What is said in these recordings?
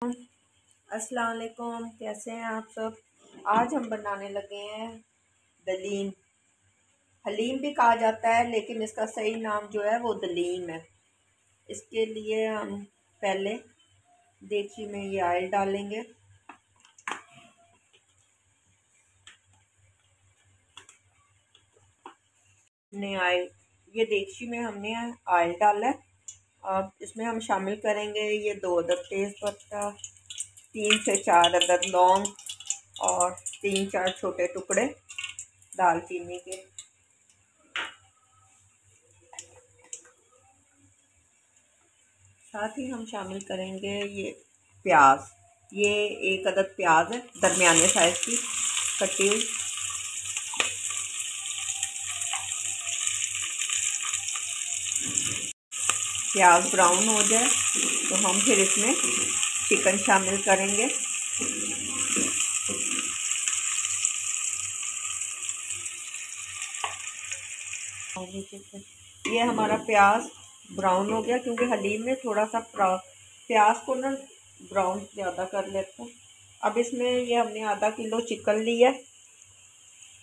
अस्सलाम वालेकुम, कैसे हैं आप सब। आज हम बनाने लगे हैं दलीम। हलीम भी कहा जाता है लेकिन इसका सही नाम जो है वो दलीम है। इसके लिए हम पहले देगची में ये ऑयल डालेंगे। हमने ऑयल ये देगची में हमने ऑयल डाला है। अब इसमें हम शामिल करेंगे ये 2 अदद तेज़ पत्ता, 3 से 4 अदद लौंग और 3-4 छोटे टुकड़े दालचीनी के। साथ ही हम शामिल करेंगे ये प्याज। ये 1 अदद प्याज है दरमियाने साइज़ की कटी हुई। प्याज ब्राउन हो जाए तो हम फिर इसमें चिकन शामिल करेंगे। ये हमारा प्याज ब्राउन हो गया क्योंकि हलीम में थोड़ा सा प्याज को ना ब्राउन ज़्यादा कर लेते हैं। अब इसमें ये हमने आधा किलो चिकन लिया है,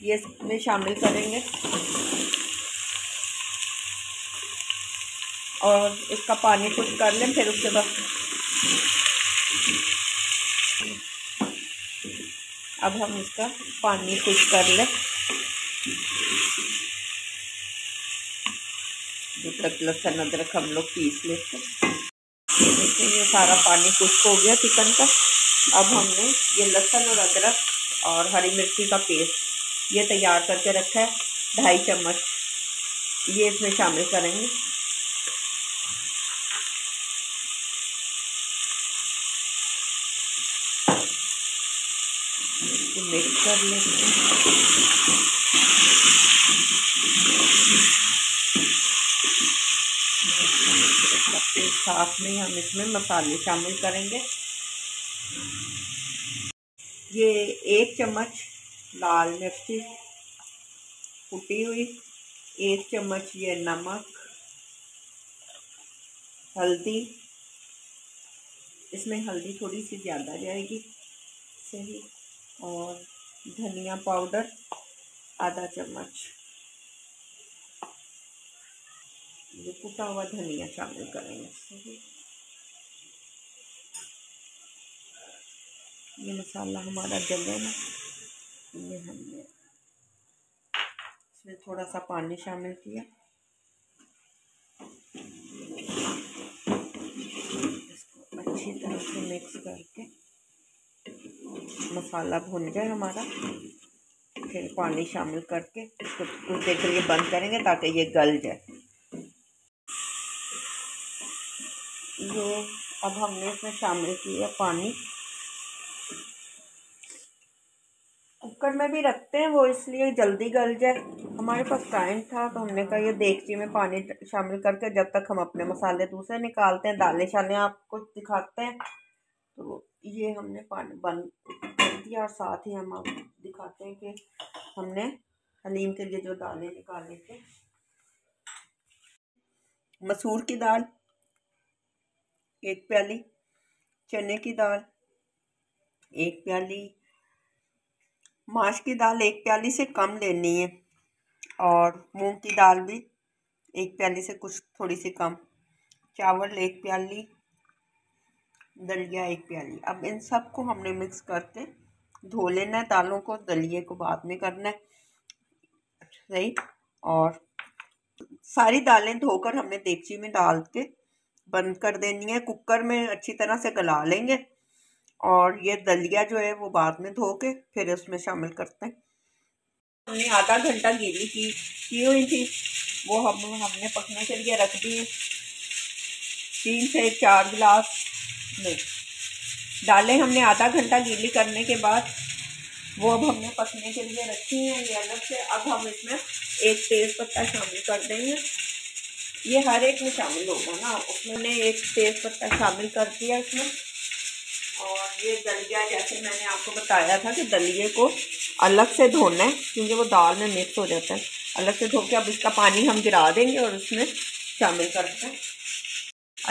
ये इसमें शामिल करेंगे और इसका पानी खुश कर लें। फिर उसके बाद अब हम इसका पानी खुश कर लें जब तक लहसुन अदरक हम लोग पीस लेते हैं। देखिए ये सारा पानी खुश्क हो गया चिकन का। अब हमने ये लहसुन और अदरक और हरी मिर्ची का पेस्ट ये तैयार करके रखा है 2.5 चम्मच, ये इसमें शामिल करेंगे। मिक्स कर लेते हैं। साथ में हम इसमें मसाले शामिल करेंगे। ये 1 चम्मच लाल मिर्ची कुटी हुई, 1 चम्मच ये नमक, हल्दी, इसमें हल्दी थोड़ी सी ज़्यादा जाएगी सही, और धनिया पाउडर आधा चम्मच, ये कुटा हुआ धनिया शामिल करेंगे सही। ये मसाला हमारा जले ना, ये हमने इसमें थोड़ा सा पानी शामिल किया। इसको अच्छी तरह से मिक्स करके मसाला भुन जाए हमारा, फिर पानी शामिल करके इसको कुछ देर के लिए बंद करेंगे ताकि ये गल जाए। जो अब हमने इसमें शामिल किया पानी, कुकर में भी रखते हैं वो इसलिए जल्दी गल जाए। हमारे पास टाइम था तो हमने कहा ये देगची में पानी शामिल करके जब तक हम अपने मसाले दूसरे निकालते हैं, दालें शालें आपको दिखाते हैं, तो ये हमने पानी बंद कर दिया। और साथ ही हम आपको दिखाते हैं कि हमने हलीम के लिए जो दालें निकाले थे। मसूर की दाल 1 प्याली, चने की दाल 1 प्याली, माश की दाल 1 प्याली से कम लेनी है, और मूंग की दाल भी 1 प्याली से कुछ थोड़ी सी कम, चावल 1 प्याली, दलिया 1 प्याली। अब इन सब को हमने मिक्स करके धो लेना है। दालों को, दलिए को बाद में करना है सही। और सारी दालें धोकर हमने देगची में डाल के बंद कर देनी है। कुकर में अच्छी तरह से गला लेंगे और ये दलिया जो है वो बाद में धो के फिर उसमें शामिल करते हैं। हमने आधा घंटा गीली की हुई थी, वो हमने पकने के लिए रख दी है। 3 से 4 गिलास में दालें हमने आधा घंटा गीली करने के बाद वो अब हमने पकने के लिए रखी हैं ये अलग से। अब हम इसमें 1 तेज़ पत्ता शामिल कर देंगे। ये हर एक में शामिल होगा ना, उसमें 1 तेज़ पत्ता शामिल कर दिया इसमें। और ये दलिया जैसे मैंने आपको बताया था कि दलिए को अलग से धोना है क्योंकि वो दाल में मिक्स हो जाता है। अलग से धो के अब इसका पानी हम गिरा देंगे और उसमें शामिल करते हैं।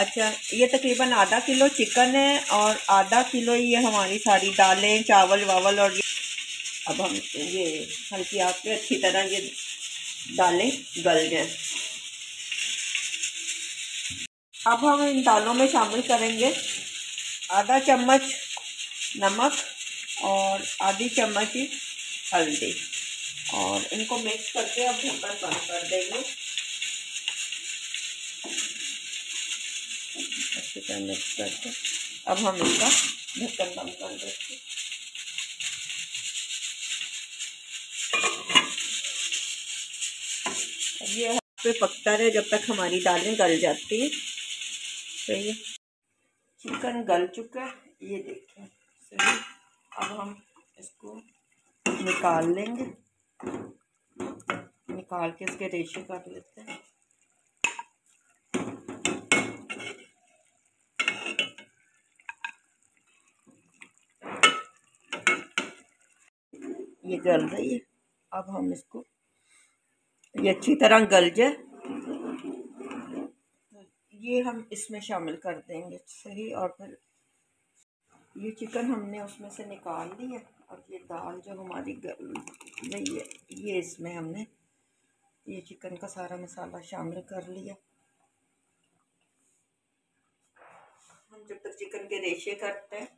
अच्छा, ये तकरीबन आधा किलो चिकन है और आधा किलो ये हमारी सारी दालें, चावल वावल और ये। अब हम ये हल्की आंच पे अच्छी तरह ये दालें गल जाएं। अब हम इन दालों में शामिल करेंगे आधा चम्मच नमक और आधी चम्मच ही हल्दी और इनको मिक्स करके अब ढक्कन बंद कर देंगे। अच्छी तरह मिक्स करके अब हम इसका ढक्कन बंद कर देंगे। अब ये पे पकता रहे जब तक हमारी दालें गल जाती है। सही है, चिकन गल चुका है, ये देखिए। सही, अब हम इसको निकाल लेंगे, निकाल के इसके रेशे कर लेते हैं। ये गल रही है, अब हम इसको ये अच्छी तरह गल जाए ये हम इसमें शामिल कर देंगे। सही, और फिर ये चिकन हमने उसमें से निकाल लिया और ये दाल जो हमारी गल रही है ये इसमें हमने ये चिकन का सारा मसाला शामिल कर लिया। हम जब तक चिकन के रेशे करते हैं,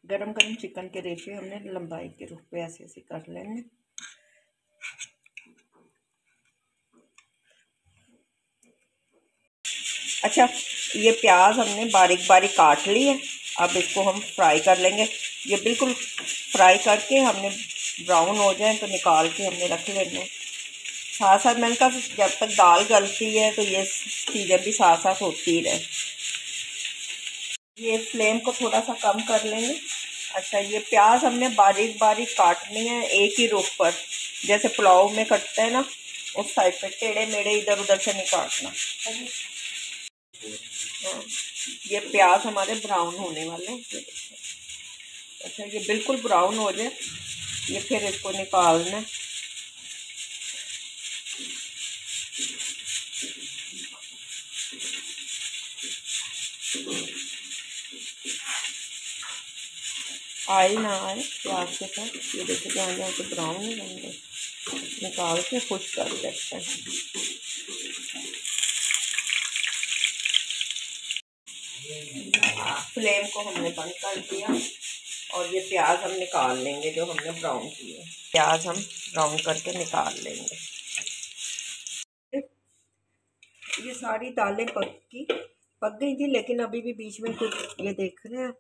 गरम गरम चिकन के रेशे हमने लंबाई के रुख पे ऐसे ऐसे कर लेंगे। अच्छा, ये प्याज हमने बारीक बारीक काट ली है, अब इसको हम फ्राई कर लेंगे। ये बिल्कुल फ्राई करके हमने ब्राउन हो जाए तो निकाल के हमने रख लेने। साथ साथ मैंने कहा जब तक दाल गलती है तो ये चीज़ें भी साथ साथ होती रहे। ये फ्लेम को थोड़ा सा कम कर लेंगे। अच्छा, ये प्याज हमने बारीक बारीक काटनी है एक ही रुख पर, जैसे पुलाव में कटते हैं ना उस साइड पे, टेढ़े मेढ़े इधर उधर से नहीं काटना। हाँ, ये प्याज हमारे ब्राउन होने वाले हैं। अच्छा, ये बिल्कुल ब्राउन हो जाए ये फिर इसको निकालना। आयल ना आए प्याज के साथ, ये देखिए जहाँ जहाँ से ब्राउन नहीं होंगे निकाल के खुश कर देते हैं। फ्लेम को हमने बंद कर दिया और ये प्याज हम निकाल लेंगे जो हमने ब्राउन किए। प्याज हम ब्राउन करके निकाल लेंगे। ये सारी दालें पक गई थी, लेकिन अभी भी बीच में कुछ ये देख रहे हैं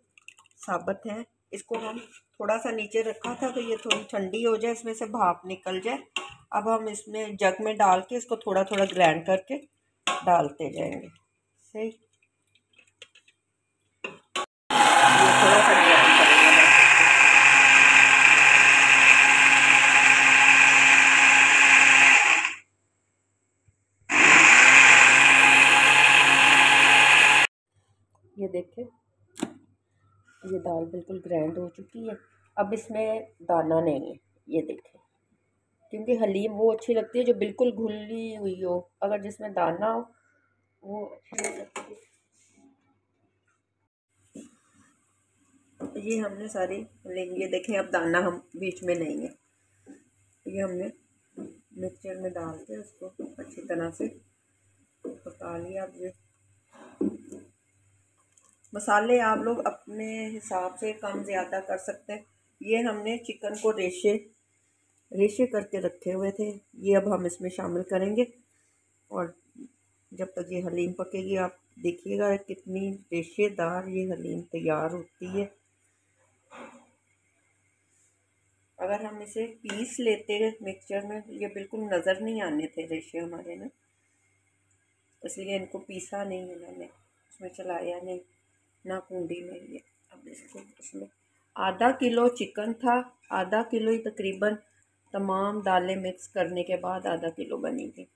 साबुत है। इसको हम थोड़ा सा नीचे रखा था तो ये थोड़ी ठंडी हो जाए, इसमें से भाप निकल जाए। अब हम इसमें जग में डाल के इसको थोड़ा थोड़ा ग्राइंड करके डालते जाएंगे। सही, ये थोड़ा सा ग्राइंड करेंगे। ये देखिए, ये दाल बिल्कुल ग्राइंड हो चुकी है। अब इसमें दाना नहीं है, ये देखें, क्योंकि हलीम वो अच्छी लगती है जो बिल्कुल घुली हुई हो, अगर जिसमें दाना हो वो अच्छी नहीं लगती। ये हमने सारी हलीम, ये देखें अब दाना हम बीच में नहीं है, ये हमने मिक्सचर में डाल के उसको अच्छी तरह से पका लिया। अब ये मसाले आप लोग अपने हिसाब से कम ज़्यादा कर सकते हैं। ये हमने चिकन को रेशे करके रखे हुए थे, ये अब हम इसमें शामिल करेंगे और जब तक ये हलीम पकेगी आप देखिएगा कितनी रेशेदार ये हलीम तैयार होती है। अगर हम इसे पीस लेते मिक्सचर में ये बिल्कुल नज़र नहीं आने थे रेशे हमारे ना, इसलिए इनको पीसा नहीं है मैंने, इसमें चलाया नहीं ना कुंडी में। ये अब इसको इसमें आधा किलो चिकन था, आधा किलो ही तकरीबन तमाम दालें मिक्स करने के बाद आधा किलो बनी थी।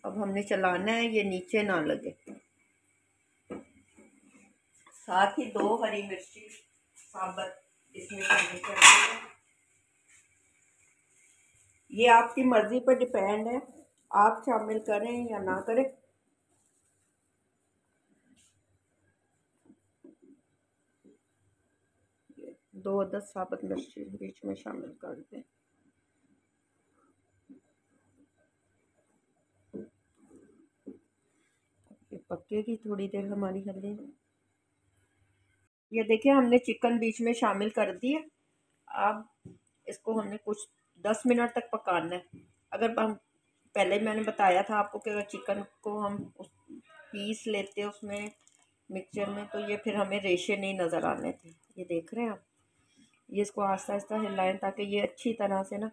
अब हमने चलाना है ये नीचे ना लगे। साथ ही 2 हरी मिर्ची साबुत इसमें शामिल कर देंगे। ये आपकी मर्ज़ी पर डिपेंड है, आप शामिल करें या ना करें। दो अदद साबुत मिर्ची बीच में शामिल कर दें। ये पकेगी थोड़ी देर हमारी हल्दी। ये देखिए हमने चिकन बीच में शामिल कर दिया। अब इसको हमने कुछ 10 मिनट तक पकाना है। अगर हम पहले मैंने बताया था आपको कि अगर चिकन को हम पीस लेते हैं उसमें मिक्सचर में तो ये फिर हमें रेशे नहीं नज़र आने थे। ये देख रहे हैं आप, ये इसको आहिस्ता आहिस्ता हिलाएं ताकि ये अच्छी तरह से ना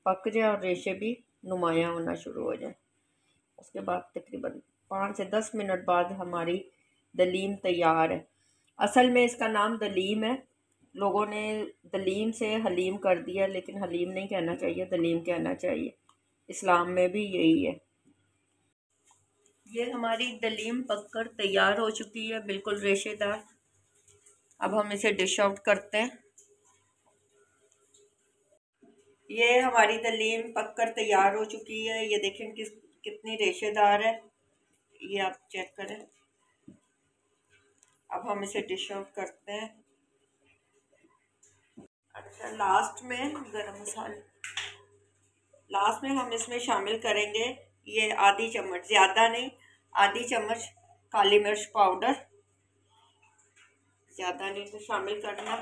पक जाए और रेशे भी नुमाया होना शुरू हो जाए। उसके बाद तकरीबन 5 से 10 मिनट बाद हमारी दलीम तैयार है। असल में इसका नाम दलीम है, लोगों ने दलीम से हलीम कर दिया, लेकिन हलीम नहीं कहना चाहिए, दलीम कहना चाहिए। इस्लाम में भी यही है। ये हमारी दलीम पककर तैयार हो चुकी है, बिल्कुल रेशेदार। अब हम इसे डिश आउट करते हैं। ये हमारी दलीम पककर तैयार हो चुकी है। ये देखें कितनी रेशेदार है, ये आप चेक करें। अब हम इसे डिश आउट करते हैं। अच्छा, लास्ट में गरम मसाला, लास्ट में हम इसमें शामिल करेंगे ये आधी चम्मच, ज़्यादा नहीं, आधी चम्मच काली मिर्च पाउडर। ज़्यादा नहीं तो शामिल करना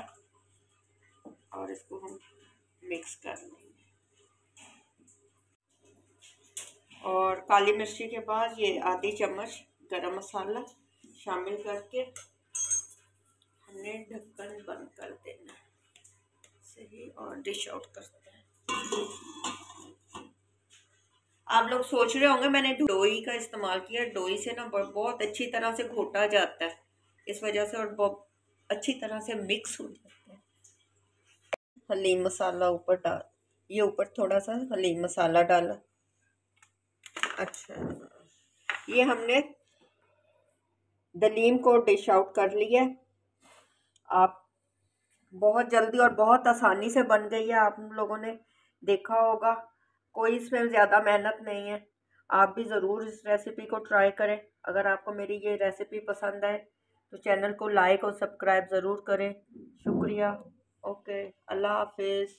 और इसको हम मिक्स कर लेंगे। और काली मिर्ची के बाद ये आधी चम्मच गरम मसाला शामिल करके हमने ढक्कन बंद कर देना सही और डिश आउट करते हैं। आप लोग सोच रहे होंगे मैंने डोई का इस्तेमाल किया। डोई से ना बहुत अच्छी तरह से घोटा जाता है इस वजह से, और बहुत अच्छी तरह से मिक्स हो जाता है। हलीम मसाला ऊपर डाल, ये ऊपर थोड़ा सा हलीम मसाला डाला। अच्छा, ये हमने दलीम को डिश आउट कर लिया। आप बहुत जल्दी और बहुत आसानी से बन गई है, आप लोगों ने देखा होगा, कोई इसमें ज़्यादा मेहनत नहीं है। आप भी ज़रूर इस रेसिपी को ट्राई करें। अगर आपको मेरी ये रेसिपी पसंद आए तो चैनल को लाइक और सब्सक्राइब ज़रूर करें। शुक्रिया। ओके, अल्लाह हाफिज़।